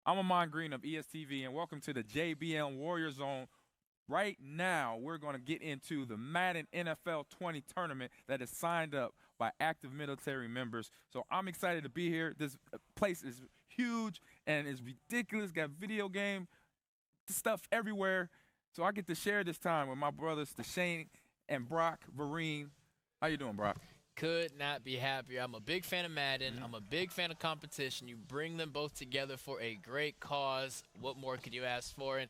I'm Amon Green of ESTV, and welcome to the JBLM Warrior Zone. Right now, we're going to get into the Madden NFL 20 tournament that is signed up by active military members. So I'm excited to be here. This place is huge and it's ridiculous. Got video game stuff everywhere. So I get to share this time with my brothers, Shane and Brock Vereen. How you doing, Brock? Could not be happier. I'm a big fan of Madden. I'm a big fan of competition. You bring them both together for a great cause. What more could you ask for? And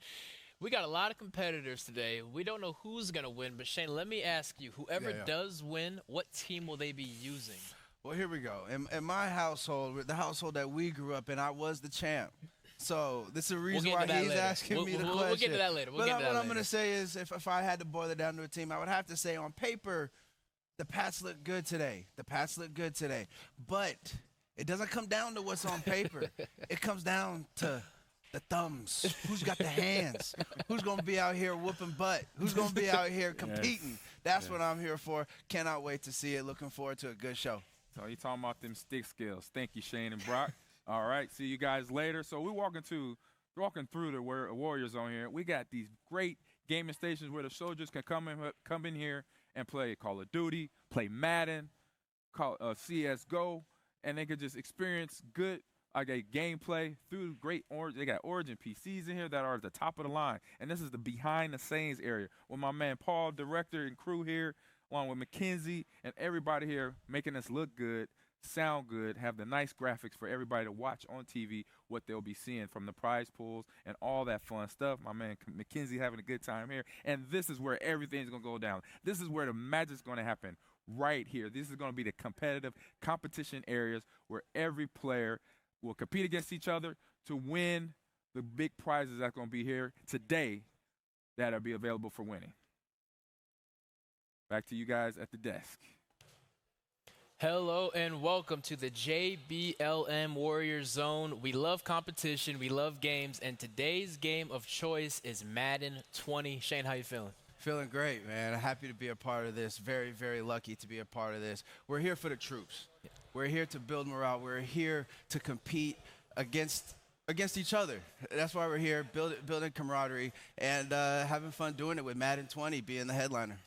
we got a lot of competitors today. We don't know who's going to win, but Shane, let me ask you, whoever does win, what team will they be using? Well, here we go. In my household, the household that we grew up in, I was the champ. So this is the reason why he's asking me the question. We'll get to that later. What I'm going to say is if I had to boil it down to a team, I would have to say on paper, the Pats look good today. But it doesn't come down to what's on paper. It comes down to the thumbs. Who's got the hands? Who's going to be out here whooping butt? Who's going to be out here competing? That's what I'm here for. Cannot wait to see it. Looking forward to a good show. So you talking about them stick skills. Thank you, Shane and Brock. All right, see you guys later. So we're walking through the Warrior Zone here. We got these great gaming stations where the soldiers can come in here and play Call of Duty, play Madden, CSGO, and they could just experience good gameplay through great They got Origin PCs in here that are at the top of the line. And this is the behind-the-scenes area with my man Paul, director, and crew here, along with Mackenzie and everybody here making us look good, sound good, have the nice graphics for everybody to watch on TV, what they'll be seeing from the prize pools and all that fun stuff. My man Mackenzie having a good time here. And this is where everything's going to go down. This is where the magic's going to happen right here. This is going to be the competitive competition areas where every player will compete against each other to win the big prizes that's going to be here today that'll be available for winning. Back to you guys at the desk. Hello and welcome to the JBLM Warrior Zone. We love competition, we love games, and today's game of choice is Madden 20. Shane, how you feeling? Feeling great, man. Happy to be a part of this. Very, very lucky to be a part of this. We're here for the troops. We're here to build morale. We're here to compete against each other. That's why we're here, building camaraderie and having fun doing it with Madden 20 being the headliner.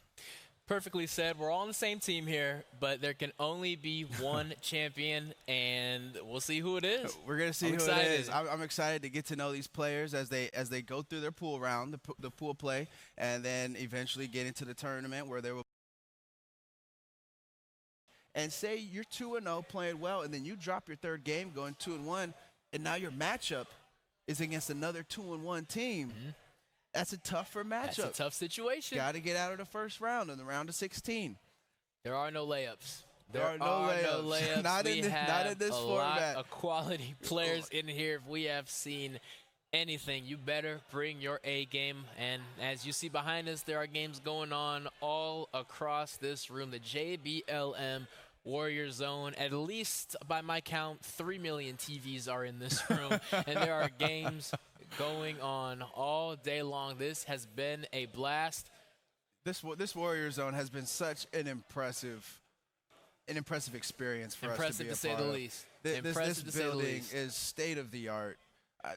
Perfectly said. We're all on the same team here, but there can only be one champion, and we'll see who it is. We're going to see who it is. I'm excited to get to know these players as they go through their pool round, the pool play, and then eventually get into the tournament where they will. And say you're 2-0 playing well, and then you drop your third game going 2-1, and now your matchup is against another 2-1 team. Mm-hmm. That's a tougher matchup. That's a tough situation. Got to get out of the first round in the round of 16. There are no layups. There are no layups. Not in this format. Lot of quality players in here. If we have seen anything, you better bring your A game. And as you see behind us, there are games going on all across this room. The JBLM Warrior Zone, at least by my count, 3 million TVs are in this room. And there are games going on all day long. This has been a blast. This Warrior Zone has been such an impressive experience for us to be a part of. Impressive to say the least. This building is state of the art.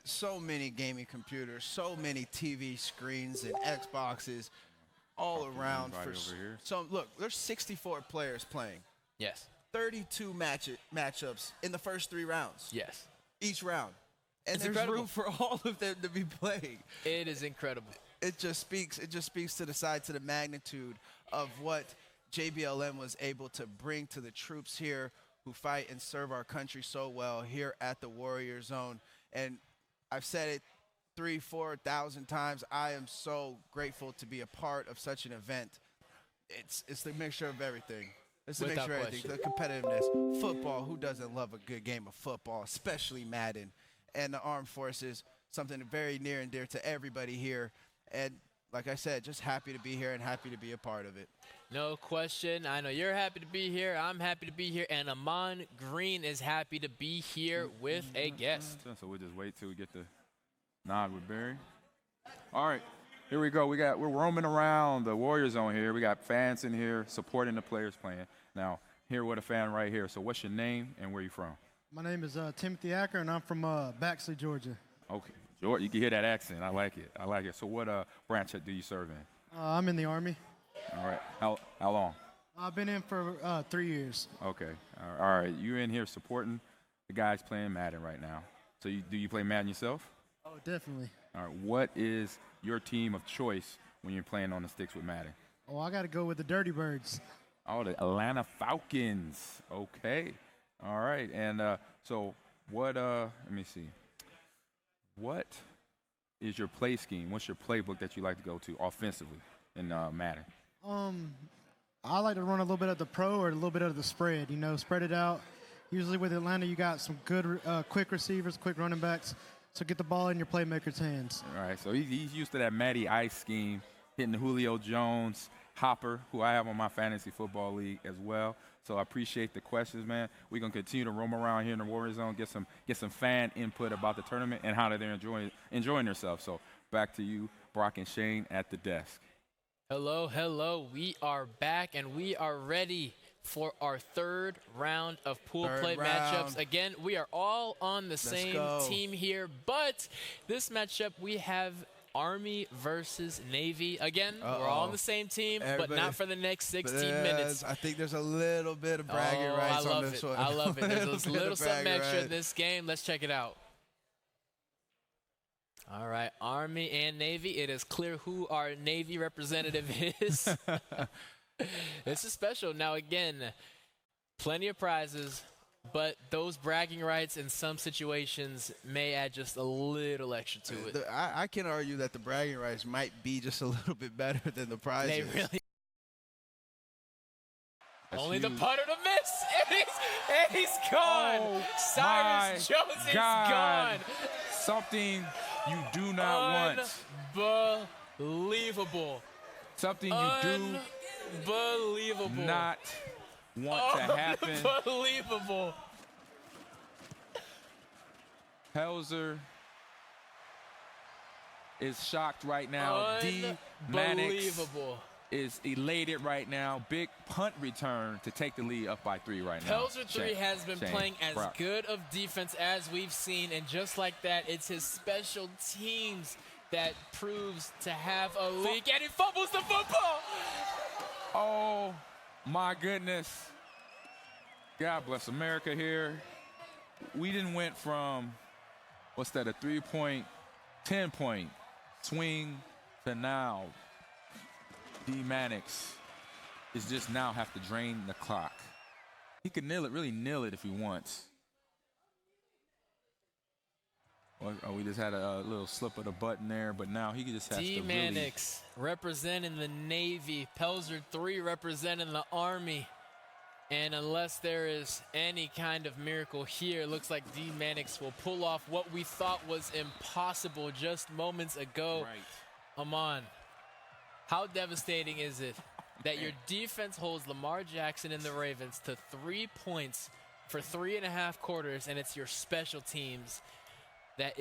So many gaming computers, so many TV screens and Xboxes all around. So look, there's 64 players playing. Yes. 32 matchups in the first 3 rounds. Yes. Each round. And it's there's incredible. room for all of them to be playing. It is incredible. It just speaks to the magnitude of what JBLM was able to bring to the troops here who fight and serve our country so well here at the Warrior Zone. And I've said it 3,000-4,000 times. I am so grateful to be a part of such an event. It's the mixture of everything. It's the mixture of everything. The competitiveness. Football. Who doesn't love a good game of football, especially Madden? And the armed forces, something very near and dear to everybody here. And like I said, just happy to be here and happy to be a part of it. No question. I know you're happy to be here. I'm happy to be here. And Amon Green is happy to be here with a guest. So we'll just wait till we get the nod with Barry. All right, here we go. We're roaming around the Warrior Zone here. We got fans in here supporting the players playing. Now, here with a fan right here. So what's your name and where you from? My name is Timothy Acker, and I'm from Baxley, Georgia. Okay, George, you can hear that accent. I like it. I like it. So what branch do you serve in? I'm in the Army. All right. How long? I've been in for 3 years. Okay. All right. You're in here supporting the guys playing Madden right now. So do you play Madden yourself? Oh, definitely. All right. What is your team of choice when you're playing on the sticks with Madden? Oh, I got to go with the Dirty Birds. Oh, the Atlanta Falcons. Okay. All right. And so what, let me see. What is your play scheme? What's your playbook that you like to go to offensively in Madden? I like to run a little bit of the pro or a little bit of the spread, spread it out. Usually with Atlanta, you got some good quick receivers, quick running backs. So get the ball in your playmaker's hands. All right, so he's used to that Matty Ice scheme, hitting the Julio Jones, Hopper, who I have on my fantasy football league as well. So I appreciate the questions, man. We're going to continue to roam around here in the Warrior Zone, get some fan input about the tournament and how they're enjoying themselves. So back to you, Brock and Shane at the desk. Hello, hello. We are back, and we are ready for our third round of pool play matchups. Again, we are all on the same team here, but this matchup we have Army versus Navy. Again, we're all on the same team, but not for the next 16 minutes. I think there's a little bit of bragging rights on this one. I love it. There's a little something extra in this game. Let's check it out. All right, Army and Navy. It is clear who our Navy representative is. This is special. Now, again, plenty of prizes, but those bragging rights in some situations may add just a little extra to it. I can argue that the bragging rights might be just a little bit better than the prizes. They really. That's Only huge. the putter to miss, and he's gone. Oh, Cyrus Jones is gone. Something you do not want. Unbelievable. Something you do Unbelievable. not want to happen. Unbelievable. Pelzer is shocked right now. Unbelievable. is elated right now. Big punt return to take the lead up by 3 right now. Pelzer 3 has been playing as good of defense as we've seen, and just like that, it's his special teams that proves to have a leak, and he fumbles the football. Oh, my goodness. God bless America here. We didn't went from, what's that, a 3-point, 10-point swing to now D. Mannix is just now have to drain the clock. He could really kneel it if he wants. Oh, we just had a little slip of the button there, but now he just has D. to Mannix representing the Navy, Pelzer 3 representing the Army. And unless there is any kind of miracle here, it looks like D. Mannix will pull off what we thought was impossible just moments ago. Right. Amon, how devastating is it that your defense holds Lamar Jackson and the Ravens to 3 points for 3.5 quarters, and it's your special teams that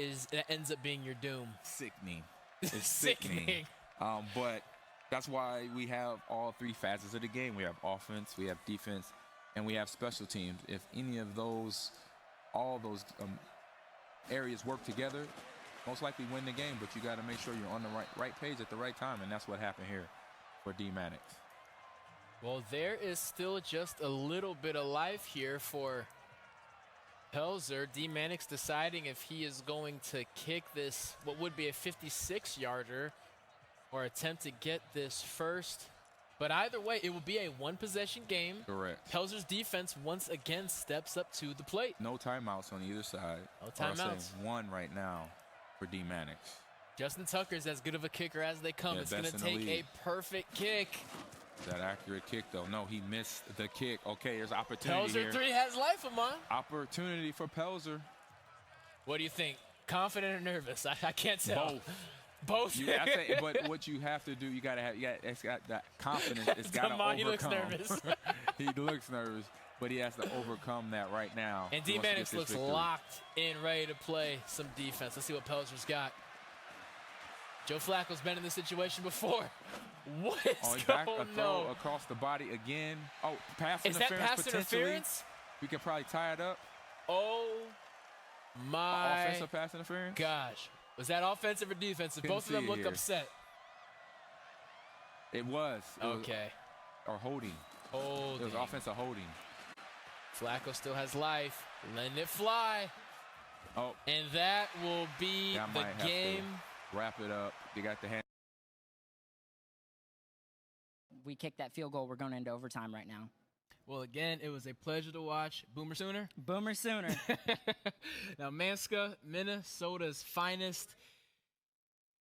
ends up being your doom? Sickening. It's sickening. But that's why we have all 3 facets of the game. We have offense, we have defense, and we have special teams. If any of those, all those areas work together, most likely win the game, but you got to make sure you're on the right page at the right time, and that's what happened here for D. Mannix. Well, there is still just a little bit of life here for Pelzer. D. Mannix deciding if he is going to kick this, what would be a 56-yarder, or attempt to get this first. But either way, it will be a one-possession game. Correct. Pelzer's defense once again steps up to the plate. No timeouts on either side. No timeouts. One right now for D. Mannix. Justin Tucker's as good of a kicker as they come. Yeah, it's going to take a perfect kick. That accurate kick, though. No, he missed the kick. Okay, there's opportunity Pelzer here. 3 has life, Amon. Opportunity for Pelzer. What do you think? Confident or nervous? I can't tell. Both. But what you have to do, it's got that confidence. It's got to overcome. He looks nervous. He looks nervous, but he has to overcome that right now. And D. Mannix looks locked in, ready to play some defense. Let's see what Pelzer's got. Joe Flacco's been in this situation before. What is going on? Throw across the body again. Oh, pass interference. Is that pass potentially. interference? We can probably tie it up. Oh, My Offensive pass interference? gosh. Was that offensive or defensive? Couldn't Both of them see it look here. upset. It was. Okay. Or holding. Holding. It was offensive holding. Flacco still has life. Letting it fly. Oh, And that will be that might the have game. to wrap it up. They got the hand. We kicked that field goal. We're going into overtime right now. Well, again, it was a pleasure to watch. Boomer Sooner. Boomer Sooner. Now, Manska, Minnesota's finest.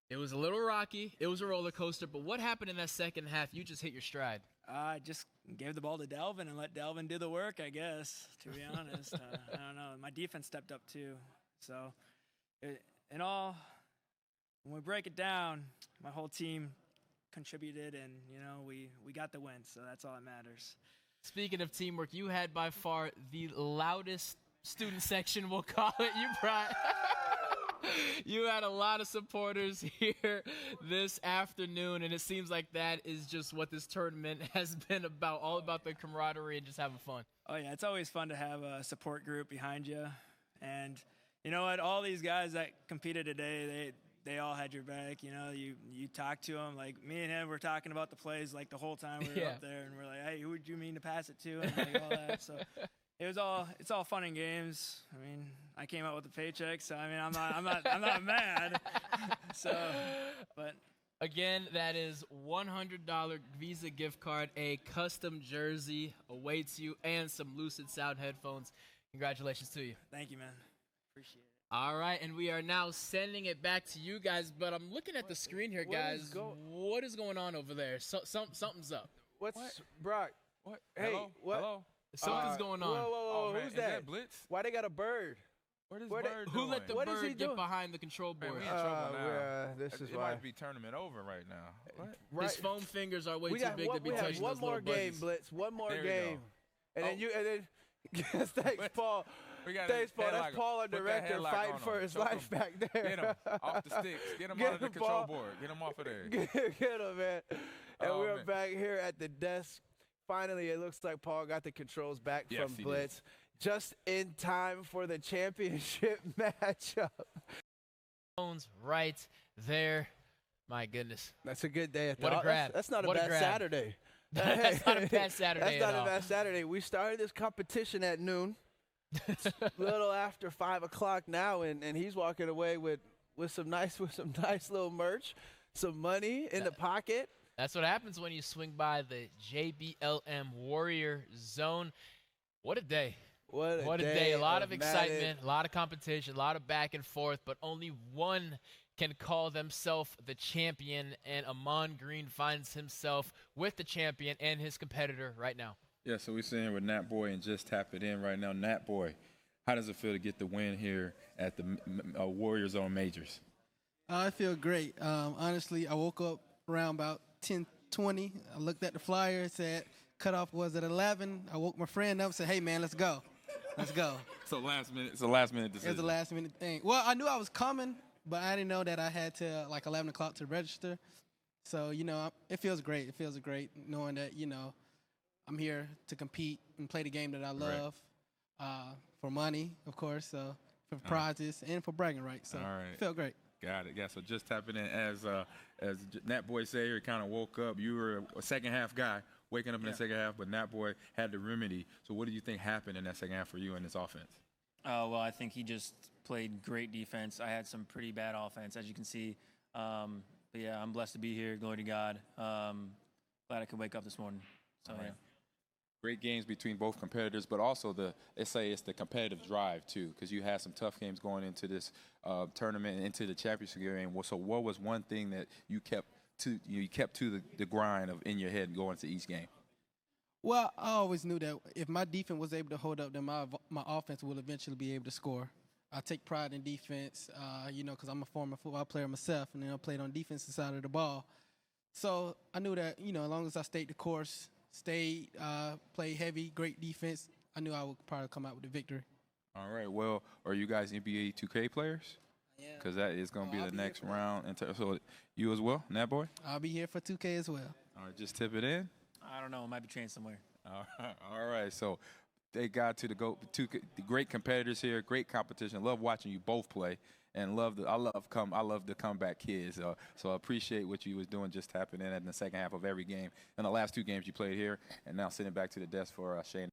It was a little rocky. It was a roller coaster. But what happened in that second half? You just hit your stride. I just gave the ball to Delvin and let Delvin do the work, I guess, to be honest. I don't know. My defense stepped up, too. So, in all, when we break it down, my whole team contributed, and, we got the win. So that's all that matters. Speaking of teamwork, you had by far the loudest student section, we'll call it. You had a lot of supporters here this afternoon, and it seems like that is just what this tournament has been about, all about the camaraderie and just having fun. Oh, yeah, it's always fun to have a support group behind you. And you know what? All these guys that competed today, they all had your back. You talked to them. Like, me and him were talking about the plays, like, the whole time we were up there. And we're like, hey, who would you mean to pass it to? And like, all that. So it's all fun and games. I mean, I came out with a paycheck, so I mean, I'm not mad. So, but again, that is $100 Visa gift card, a custom jersey awaits you, and some Lucid Sound headphones. Congratulations to you. Thank you, man. Appreciate it. All right, and we are now sending it back to you guys, but I'm looking at the screen here, guys. What is going on over there? Something's up. What's Brock? What? Hey, Hello? what? Hello? Something's going on. Whoa, Oh, man. who's Is that? that Blitz? Why they got a bird? What is Where they- Bird Who doing? let the What is he bird get doing? behind the control Man, board? we in trouble now. Yeah, this is it why. might be tournament over right now. What? Right. His foam fingers are way we too got big one, to be we have touching one those more little game, buttons. Blitz. One more There we game. go. And then yes, thanks, Paul. We got Thanks, Paul. headlock That's on. Paul, our Put that director, headlock fighting on for him. his Choke life him. back there. Get him off the sticks. Get him Get out of the him, control Paul. board. Get him off of there. Get him, man. And Oh, we're man. back here at the desk. Finally, it looks like Paul got the controls back Yes, from he Blitz. Just in time for the championship matchup. Phones right there. My goodness. That's a good day. What a grab. That's not a What a bad grab. Saturday. That's not a bad Saturday That's at not all. a bad Saturday. We started this competition at noon. It's a little after 5 o'clock now, and he's walking away with some nice little merch, some money in the pocket. That's what happens when you swing by the JBLM Warrior Zone. What a day. What a day. A lot of Madden. excitement, a lot of competition, a lot of back and forth, but only one can call themselves the champion, and Amon Green finds himself with the champion and his competitor right now. Yeah, so we're sitting here with Nat Boy and just tap it in right now. Nat Boy, how does it feel to get the win here at the Warrior Zone Majors? I feel great. Honestly, I woke up around about 10:20. I looked at the flyer. It said cutoff was at 11. I woke my friend up and said, hey, man, let's go. Let's go. It's a last minute decision. It was a last-minute thing. Well, I knew I was coming, but I didn't know that I had to, like, 11 o'clock to register. So, it feels great. It feels great knowing that, I'm here to compete and play the game that I love for money, of course, so for prizes and for bragging rights. So All right. it felt great. Got it. Yeah, so just tapping in. As Nat Boy said here, kind of woke up. You were a second-half guy, waking up in the second half, but Nat Boy had the remedy. So what do you think happened in that second half for you in this offense? Well, I think he just played great defense. I had some pretty bad offense, as you can see. But yeah, I'm blessed to be here. Glory to God. Glad I could wake up this morning. So, yeah. Great games between both competitors, but also it's the competitive drive too, because you had some tough games going into this tournament and into the championship game. So what was one thing that you kept to the grind of in your head going into each game? Well, I always knew that if my defense was able to hold up, then my offense will eventually be able to score. I take pride in defense, because I'm a former football player myself, and then I played on the defensive side of the ball. So I knew that, as long as I stayed the course, played heavy, great defense, I knew I would probably come out with the victory. All right. Well, are you guys NBA 2K players? Yeah. Because that is going to be I'll the be next here for that. round. So you as well, Nat Boy? I'll be here for 2K as well. All right, just tip it in. I don't know. I might be trained somewhere. All right. So thank God to the great competitors here, great competition. Love watching you both play, and I love the comeback kids. So I appreciate what you was doing, just tapping in the second half of every game. In the last 2 games you played here, and now sitting back to the desk for Shane.